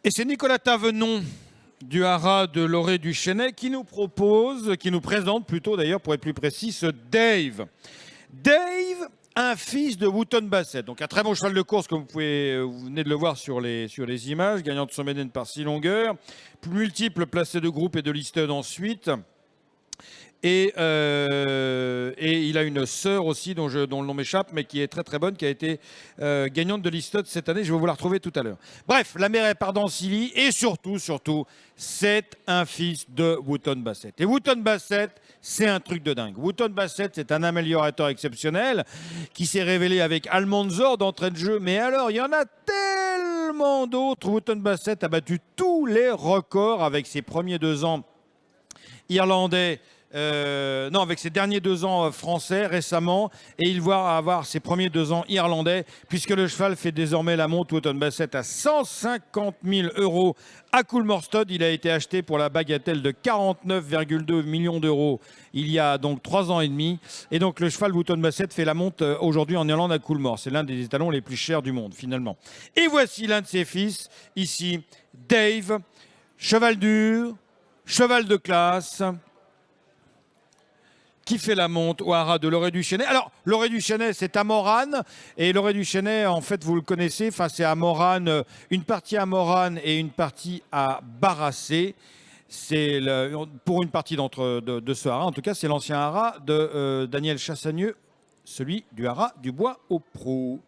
Et c'est Nicolas Tavenon du haras de Loré du Chesnay qui nous présente plutôt d'ailleurs pour être plus précis, ce Dave. Dave, un fils de Wootton Bassett, donc un très bon cheval de course comme vous venez de le voir sur les images, gagnant de son Médène par 6 longueurs, multiple placé de groupe et de listed ensuite. Et il a une sœur aussi dont le nom m'échappe, mais qui est très très bonne, qui a été gagnante de l'Istot cette année. Je vais vous la retrouver tout à l'heure. Bref, la mère est Pardansili et surtout, c'est un fils de Wootton Bassett. Et Wootton Bassett, c'est un truc de dingue. Wootton Bassett, c'est un améliorateur exceptionnel qui s'est révélé avec Almanzor d'entrée de jeu. Mais alors, il y en a tellement d'autres. Wootton Bassett a battu tous les records avec ses premiers 2 ans irlandais. Avec ses derniers 2 ans français récemment, et il va avoir ses premiers 2 ans irlandais, puisque le cheval fait désormais la monte Wootton Bassett à 150 000 € à Coolmorstad. Il a été acheté pour la bagatelle de 49,2 millions d'euros il y a donc 3 ans et demi. Et donc le cheval Wootton Bassett fait la monte aujourd'hui en Irlande à Coolmore. C'est l'un des étalons les plus chers du monde finalement. Et voici l'un de ses fils, ici, Dave, cheval dur, cheval de classe, qui fait la monte au haras de Loré du Chesnay. Alors, Loré du Chesnay, c'est à Morane. Et Loré du Chesnay, en fait, vous le connaissez, c'est à Morane, une partie à Morane et une partie à Barassé. C'est pour une partie de ce haras. En tout cas, c'est l'ancien haras de Daniel Chassagneux, celui du haras du Bois au Prou.